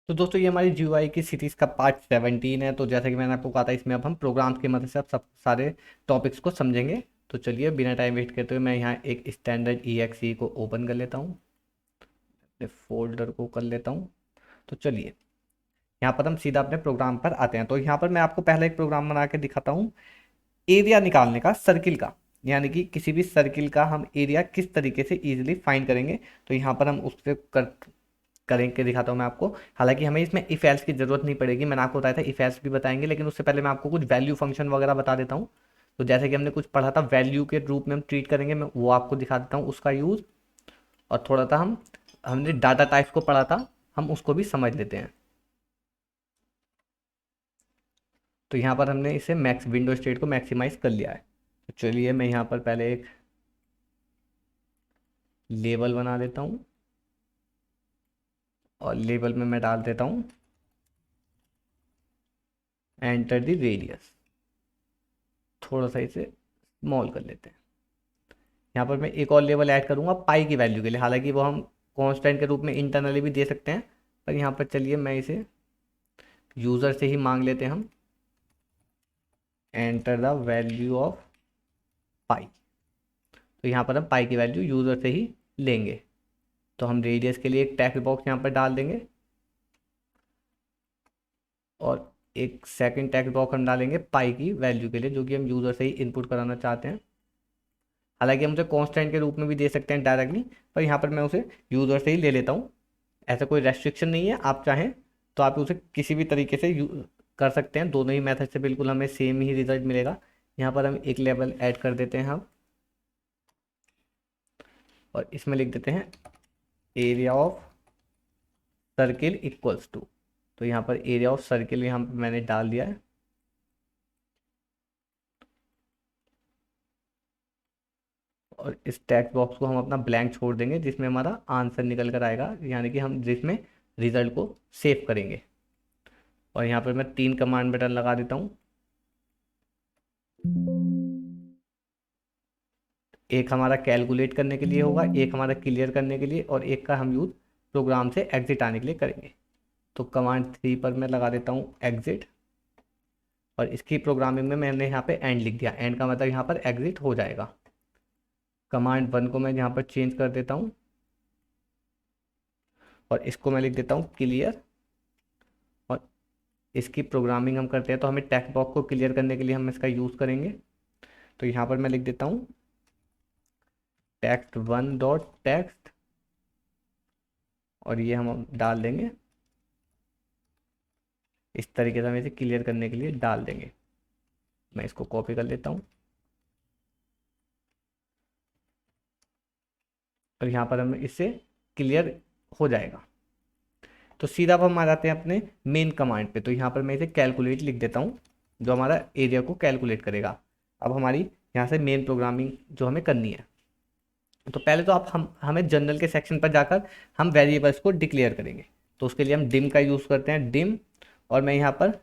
तो दोस्तों ये हमारी GUI की सीरीज़ का पार्ट 17 है। तो जैसा कि मैंने आपको कहा था, इसमें अब हम प्रोग्राम्स की मदद से अब सब सारे टॉपिक्स को समझेंगे। तो चलिए बिना टाइम वेस्ट करते हुए मैं यहाँ एक स्टैंडर्ड EXE को ओपन कर लेता हूँ, अपने फोल्डर को कर लेता हूँ। तो चलिए यहाँ पर हम सीधा अपने प्रोग्राम पर आते हैं। तो यहाँ पर मैं आपको पहले एक प्रोग्राम बना के दिखाता हूँ एरिया निकालने का, सर्किल का। यानी कि किसी भी सर्किल का हम एरिया किस तरीके से इजीली फाइंड करेंगे। तो यहाँ पर हम उससे करके दिखाता हूँ मैं आपको। हालांकि हमें इसमें इफ एल्स की जरूरत नहीं पड़ेगी, मैंने आपको बताया था इफ एल्स भी बताएंगे, लेकिन उससे पहले मैं आपको कुछ वैल्यू फंक्शन वगैरह बता देता हूँ। तो जैसे कि हमने कुछ पढ़ा था वैल्यू के रूप में हम ट्रीट करेंगे, मैं वो आपको दिखा देता हूँ उसका यूज़। और थोड़ा सा हमने डाटा टाइप्स को पढ़ा था, हम उसको भी समझ लेते हैं। तो यहाँ पर हमने इसे मैक्स विंडो स्टेट को मैक्सिमाइज कर लिया है। तो चलिए मैं यहाँ पर पहले एक लेबल बना देता हूँ, और लेबल में मैं डाल देता हूँ एंटर द रेडियस। थोड़ा सा इसे स्मॉल कर लेते हैं। यहाँ पर मैं एक और लेवल ऐड करूँगा पाई की वैल्यू के लिए, हालांकि वो हम कांस्टेंट के रूप में इंटरनली भी दे सकते हैं। पर यहाँ पर चलिए मैं इसे यूज़र से ही मांग लेते हैं हम, एंटर द वैल्यू ऑफ पाई। तो यहाँ पर हम पाई की वैल्यू यूज़र से ही लेंगे। तो हम रेडियस के लिए एक टेक्स्ट बॉक्स यहाँ पर डाल देंगे, और एक सेकंड टेक्स्ट बॉक्स हम डालेंगे पाई की वैल्यू के लिए, जो कि हम यूज़र से ही इनपुट कराना चाहते हैं। हालांकि हम उसे कांस्टेंट के रूप में भी दे सकते हैं डायरेक्टली, पर यहाँ पर मैं उसे यूज़र से ही ले लेता हूँ। ऐसा कोई रेस्ट्रिक्शन नहीं है, आप चाहें तो आप उसे किसी भी तरीके से कर सकते हैं। दोनों ही मेथड से बिल्कुल हमें सेम ही रिजल्ट मिलेगा। यहाँ पर हम एक लेवल ऐड कर देते हैं हम, और इसमें लिख देते हैं area of circle equals to. तो यहाँ पर एरिया ऑफ सर्किल यहाँ पर मैंने डाल दिया है। और इस टेक्स्ट बॉक्स को हम अपना ब्लैंक छोड़ देंगे, जिसमें हमारा आंसर निकल कर आएगा, यानी कि हम जिसमें रिजल्ट को सेव करेंगे। और यहाँ पर मैं 3 कमांड बटन लगा देता हूँ। एक हमारा कैलकुलेट करने के लिए होगा, एक हमारा क्लियर करने के लिए, और एक का हम यूज़ प्रोग्राम से एग्जिट आने के लिए करेंगे। तो कमांड 3 पर मैं लगा देता हूँ एग्जिट, और इसकी प्रोग्रामिंग में मैंने यहाँ पे एंड लिख दिया। एंड का मतलब यहाँ पर एग्जिट हो जाएगा। कमांड 1 को मैं यहाँ पर चेंज कर देता हूँ, और इसको मैं लिख देता हूँ क्लियर। और इसकी प्रोग्रामिंग हम करते हैं, तो हमें टेक्स्ट बॉक्स को क्लियर करने के लिए हम इसका यूज़ करेंगे। तो यहाँ पर मैं लिख देता हूँ टेक्स्ट 1 डॉट टेक्स्ट, और ये हम डाल देंगे इस तरीके से, हम इसे क्लियर करने के लिए डाल देंगे। मैं इसको कॉपी कर लेता हूँ, और यहाँ पर हम इससे क्लियर हो जाएगा। तो सीधा अब हम आ जाते हैं अपने मेन कमांड पे। तो यहाँ पर मैं इसे कैलकुलेट लिख देता हूँ, जो हमारा एरिया को कैलकुलेट करेगा। अब हमारी यहाँ से मेन प्रोग्रामिंग जो हमें करनी है। तो पहले तो आप हमें जनरल के सेक्शन पर जाकर हम वेरिएबल्स को डिक्लेयर करेंगे। तो उसके लिए हम डिम का यूज़ करते हैं, डिम। और मैं यहाँ पर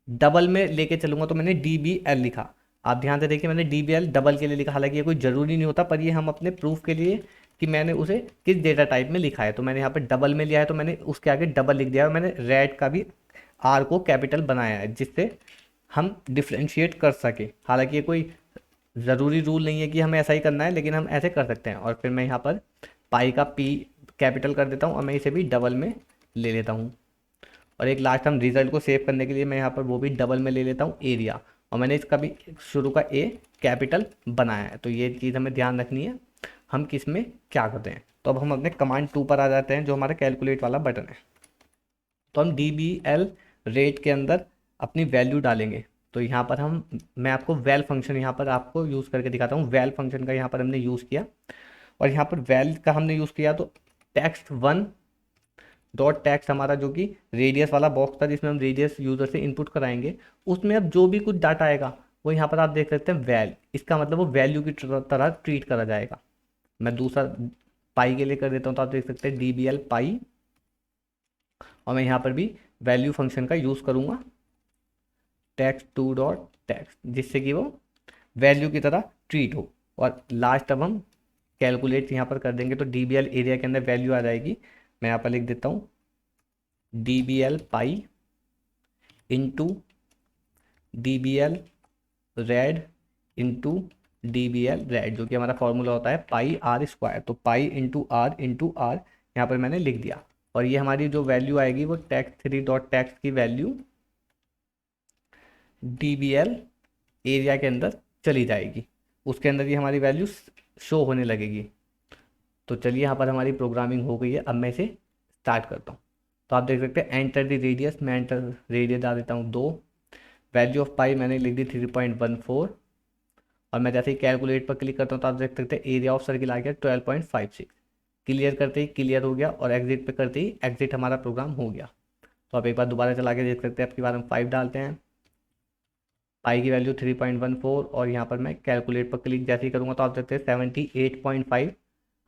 डबल में लेके चलूंगा, तो मैंने DBL लिखा। आप ध्यान से देखिए, मैंने DBL डबल के लिए लिखा। हालांकि ये कोई ज़रूरी नहीं होता, पर ये हम अपने प्रूफ के लिए कि मैंने उसे किस डेटा टाइप में लिखा है। तो मैंने यहाँ पर डबल में लिया है, तो मैंने उसके आगे डबल लिख दिया है। और मैंने रेड का भी आर को कैपिटल बनाया है, जिससे हम डिफ्रेंशिएट कर सके। हालांकि ये कोई ज़रूरी रूल नहीं है कि हमें ऐसा ही करना है, लेकिन हम ऐसे कर सकते हैं। और फिर मैं यहाँ पर पाई का पी कैपिटल कर देता हूँ, और मैं इसे भी डबल में ले लेता हूँ। और एक लास्ट हम रिजल्ट को सेव करने के लिए मैं यहाँ पर वो भी डबल में ले लेता हूँ, एरिया। और मैंने इसका भी शुरू का ए कैपिटल बनाया है। तो ये चीज़ हमें ध्यान रखनी है, हम किस में क्या करते हैं। तो अब हम अपने कमांड 2 पर आ जाते हैं, जो हमारा कैलकुलेट वाला बटन है। तो हम DBL रेट के अंदर अपनी वैल्यू डालेंगे। तो यहाँ पर मैं आपको वैल फंक्शन यहाँ पर आपको यूज़ करके दिखाता हूँ। वैल फंक्शन का यहाँ पर हमने यूज़ किया, और यहाँ पर वैल का हमने यूज़ किया। तो टेक्स्ट 1 डॉट टेक्स्ट हमारा जो कि रेडियस वाला बॉक्स था, जिसमें हम रेडियस यूज़र से इनपुट कराएंगे, उसमें अब जो भी कुछ डाटा आएगा वो यहाँ पर आप देख सकते हैं वैल। इसका मतलब वो वैल्यू की तरह ट्रीट करा जाएगा। मैं दूसरा पाई के लिए कर देता हूँ, तो आप देख सकते हैं DBL पाई। और मैं यहाँ पर भी वैल्यू फंक्शन का यूज़ करूँगा, टेक्स्ट 2 डॉट टेक्स्ट, जिससे कि वो वैल्यू की तरह ट्रीट हो। और लास्ट अब हम कैलकुलेट यहाँ पर कर देंगे, तो DBL एरिया के अंदर वैल्यू आ जाएगी। मैं यहाँ पर लिख देता हूँ dbl pi into dbl red into dbl red, जो कि हमारा फॉर्मूला होता है पाई आर स्क्वायर। तो पाई इंटू आर यहाँ पर मैंने लिख दिया। और ये हमारी जो वैल्यू आएगी वो टेक्स्ट 3 डॉट टेक्स्ट की वैल्यू dbl एरिया के अंदर चली जाएगी, उसके अंदर ये हमारी वैल्यू शो होने लगेगी। तो चलिए यहाँ पर हमारी प्रोग्रामिंग हो गई है। अब मैं इसे स्टार्ट करता हूँ। तो आप देख सकते हैं एंटर द रेडियस, मैं एंटर रेडियस डाल देता हूँ 2। वैल्यू ऑफ पाई मैंने लिख दी 3.14। और मैं जैसे ही कैलकुलेट पर क्लिक करता हूँ तो आप देख सकते हैं एरिया ऑफ सर्किल आ गया 12.56। क्लियर करते ही क्लियर हो गया और एग्जिट पे करते ही एग्जिट हमारा प्रोग्राम हो गया। तो आप एक बार दोबारा चला के देख सकते हैं। आपकी बार हम 5 डालते हैं, पाई की वैल्यू 3.14 और यहाँ पर मैं कैलकुलेट पर क्लिक जैसे ही करूँगा तो आप देखते हैं 78.5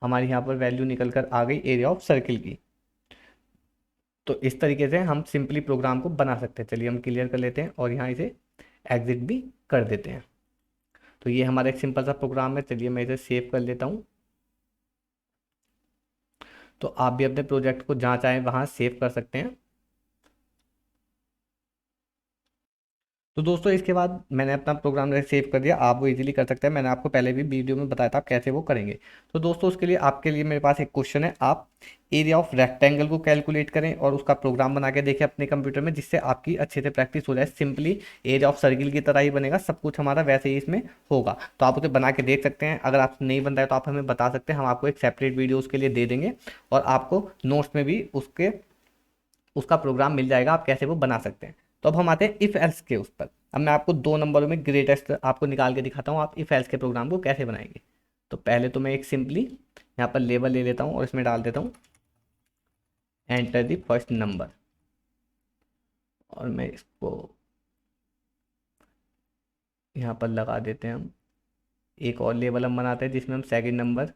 हमारी यहाँ पर वैल्यू निकल कर आ गई एरिया ऑफ सर्किल की। तो इस तरीके से हम सिंपली प्रोग्राम को बना सकते हैं। चलिए हम क्लियर कर लेते हैं और यहाँ इसे एग्जिट भी कर देते हैं। तो ये हमारा एक सिंपल सा प्रोग्राम है। चलिए मैं इसे सेव कर लेता हूँ। तो आप भी अपने प्रोजेक्ट को जहाँ चाहें वहाँ सेव कर सकते हैं। तो दोस्तों इसके बाद मैंने अपना प्रोग्राम सेव कर दिया, आप वो इजीली कर सकते हैं। मैंने आपको पहले भी वीडियो में बताया था आप कैसे वो करेंगे। तो दोस्तों उसके लिए आपके लिए मेरे पास एक क्वेश्चन है। आप एरिया ऑफ रेक्टेंगल को कैलकुलेट करें और उसका प्रोग्राम बना के देखें अपने कंप्यूटर में, जिससे आपकी अच्छे से प्रैक्टिस हो जाए। सिंपली एरिया ऑफ सर्किल की तरह ही बनेगा, सब कुछ हमारा वैसे ही इसमें होगा। तो आप उसे बना के देख सकते हैं। अगर आप नहीं बन रहा है तो आप हमें बता सकते हैं, हम आपको एक सेपरेट वीडियो उसके लिए दे देंगे और आपको नोट्स में भी उसका प्रोग्राम मिल जाएगा, आप कैसे वो बना सकते हैं। तो अब हम आते हैं इफ एल्स के उस पर। अब मैं आपको 2 नंबरों में ग्रेटेस्ट आपको निकाल के दिखाता हूँ आप इफ एल्स के प्रोग्राम को कैसे बनाएंगे। तो पहले तो मैं एक सिंपली यहाँ पर लेबल ले लेता हूँ और इसमें डाल देता हूँ एंटर द फर्स्ट नंबर। और मैं इसको यहाँ पर लगा देते हैं हम। एक और लेबल हम बनाते हैं जिसमें हम सेकंड नंबर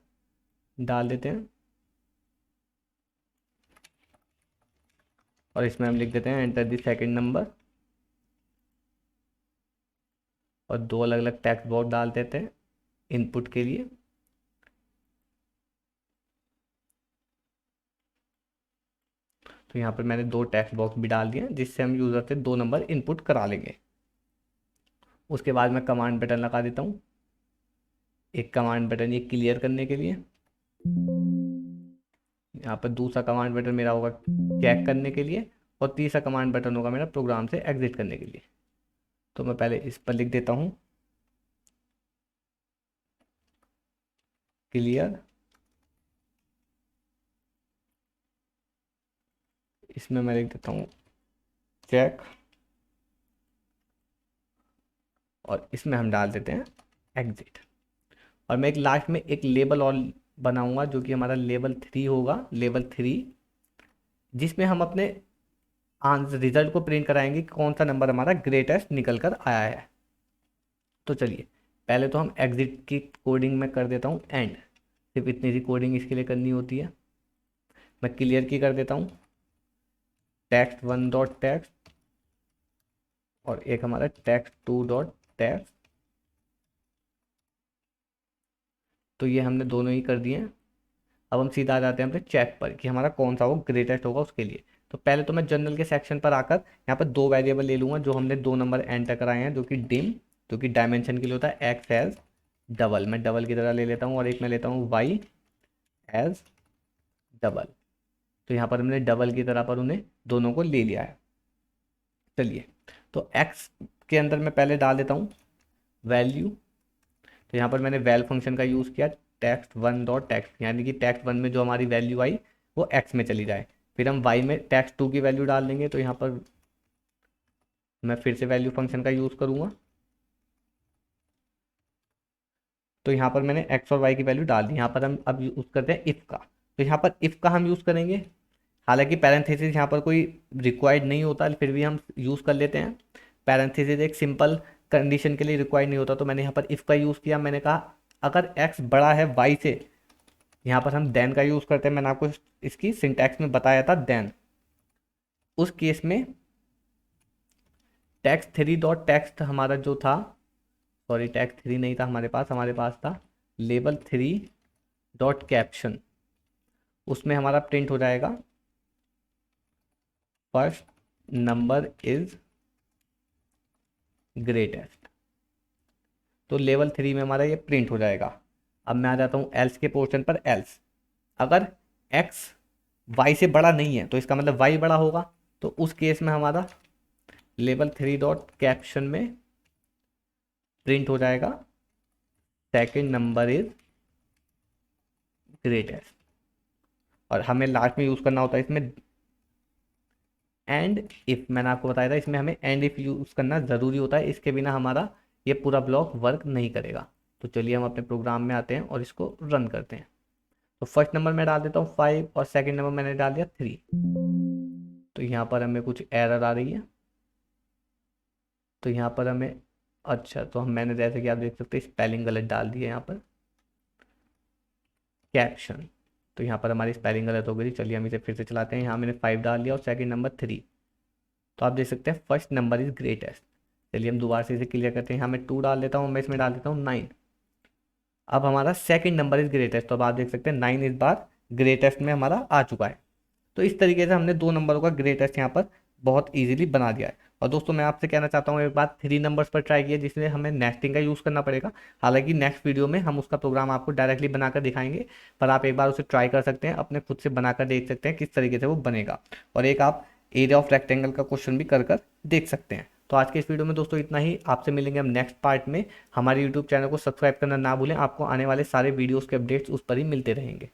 डाल देते हैं और इसमें हम लिख देते हैं एंटर द सेकंड नंबर। और 2 अलग अलग टेक्स्ट बॉक्स डाल देते हैं इनपुट के लिए। तो यहाँ पर मैंने 2 टेक्स्ट बॉक्स भी डाल दिए जिससे हम यूज़र से 2 नंबर इनपुट करा लेंगे। उसके बाद मैं कमांड बटन लगा देता हूँ, एक कमांड बटन ये क्लियर करने के लिए। यहाँ पर दूसरा कमांड बटन मेरा होगा चेक करने के लिए और तीसरा कमांड बटन होगा मेरा प्रोग्राम से एग्जिट करने के लिए। तो मैं पहले इस पर लिख देता हूँ क्लियर। इसमें मैं लिख देता हूँ चेक और इसमें हम डाल देते हैं एग्जिट। और मैं एक लास्ट में एक लेबल और बनाऊंगा जो कि हमारा लेवल 3 होगा, लेवल 3, जिसमें हम अपने आंसर रिजल्ट को प्रिंट कराएंगे कि कौन सा नंबर हमारा ग्रेटेस्ट निकल कर आया है। तो चलिए पहले तो हम एग्जिट की कोडिंग में कर देता हूँ एंड, सिर्फ इतनी सी कोडिंग इसके लिए करनी होती है। मैं क्लियर की कर देता हूँ टेक्स्ट 1 डॉट टेक्स्ट और एक हमारा टेक्स्ट 2 डॉट टेक्स्ट। तो ये हमने दोनों ही कर दिए हैं। अब हम सीधा आ जाते हैं अपने चेक पर कि हमारा कौन सा वो ग्रेटेस्ट होगा उसके लिए। तो पहले तो मैं जनरल के सेक्शन पर आकर यहाँ पर 2 वेरिएबल ले लूँगा जो हमने 2 नंबर एंटर कराए हैं, जो कि डिम, जो कि डायमेंशन के लिए होता है, एक्स एज डबल, मैं डबल की तरह ले लेता हूँ, और एक मैं लेता हूँ वाई एज डबल। तो यहाँ पर हमने डबल की तरह पर उन्हें दोनों को ले लिया है। चलिए तो एक्स के अंदर मैं पहले डाल देता हूँ वैल्यू। तो यहाँ पर मैंने वैल फंक्शन का यूज़ किया टेक्स्ट 1 डॉट टेक्स्ट, यानी कि टेक्स्ट 1 में जो हमारी वैल्यू आई वो एक्स में चली जाए। फिर हम वाई में टेक्स्ट 2 की वैल्यू डाल देंगे। तो यहाँ पर मैं फिर से वैल्यू फंक्शन का यूज़ करूँगा। तो यहाँ पर मैंने एक्स और वाई की वैल्यू डाल दी। यहाँ पर हम अब यूज़ करते हैं इफ़ का। तो यहाँ पर इफ़ का हम यूज़ करेंगे, हालांकि पैरेंथेसिस यहाँ पर कोई रिक्वायर्ड नहीं होता, फिर भी हम यूज़ कर लेते हैं। पैरेंथेसिस एक सिंपल कंडीशन के लिए रिक्वायर्ड नहीं होता, तो मैंने यहाँ पर इफ़ का यूज़ किया। मैंने कहा अगर एक्स बड़ा है वाई से, यहाँ पर हम देन का यूज़ करते हैं। मैंने आपको इसकी सिंटैक्स में बताया था देन। उस केस में टेक्स्ट 3 डॉट टेक्स्ट हमारा जो था, सॉरी टेक्स्ट 3 नहीं था हमारे पास था लेबल 3 डॉट कैप्शन। उसमें हमारा प्रिंट हो जाएगा फर्स्ट नंबर इज ग्रेटेस्ट। तो लेवल 3 में हमारा ये प्रिंट हो जाएगा। अब मैं आ जाता हूँ एल्स के पोर्शन पर। एल्स अगर x y से बड़ा नहीं है तो इसका मतलब y बड़ा होगा, तो उस केस में हमारा लेवल 3 डॉट कैप्शन में प्रिंट हो जाएगा सेकंड नंबर इज ग्रेटेस्ट। और हमें लास्ट में यूज़ करना होता है इसमें एंड इफ। मैंने आपको बताया था इसमें हमें एंड इफ यूज़ करना ज़रूरी होता है, इसके बिना हमारा ये पूरा ब्लॉक वर्क नहीं करेगा। तो चलिए हम अपने प्रोग्राम में आते हैं और इसको रन करते हैं। तो फर्स्ट नंबर मैं डाल देता हूँ 5 और सेकंड नंबर मैंने डाल दिया 3। तो यहाँ पर हमें कुछ एरर आ रही है। तो यहाँ पर हमें अच्छा, तो हम मैंने जैसे कि आप देख सकते हैं स्पेलिंग गलत डाल दी है यहाँ पर कैप्शन। तो यहाँ पर हमारी स्पेलिंग गलत हो गई। चलिए हम इसे फिर से चलाते हैं। यहाँ मैंने 5 डाल दिया और सेकंड नंबर 3। तो आप देख सकते हैं फर्स्ट नंबर इज ग्रेटेस्ट। चलिए हम दोबारा से इसे क्लियर करते हैं। यहाँ मैं 2 डाल देता हूँ, मैं इसमें डाल देता हूँ 9। अब हमारा सेकंड नंबर इज ग्रेटेस्ट। तो अब आप देख सकते हैं 9 इस बार ग्रेटेस्ट में हमारा आ चुका है। तो इस तरीके से हमने 2 नंबरों का ग्रेटेस्ट यहाँ पर बहुत इजीली बना दिया है। और दोस्तों मैं आपसे कहना चाहता हूँ एक बात, 3 नंबर्स पर ट्राई किया जिसमें हमें नेस्टिंग का यूज़ करना पड़ेगा। हालांकि नेक्स्ट वीडियो में हम उसका प्रोग्राम आपको डायरेक्टली बनाकर दिखाएंगे, पर आप एक बार उसे ट्राई कर सकते हैं, अपने खुद से बनाकर देख सकते हैं किस तरीके से वो बनेगा। और एक आप एरिया ऑफ रेक्टेंगल का क्वेश्चन भी कर कर देख सकते हैं। तो आज के इस वीडियो में दोस्तों इतना ही। आपसे मिलेंगे हम नेक्स्ट पार्ट में। हमारे यूट्यूब चैनल को सब्सक्राइब करना ना भूलें, आपको आने वाले सारे वीडियोज़ के अपडेट्स उस पर ही मिलते रहेंगे।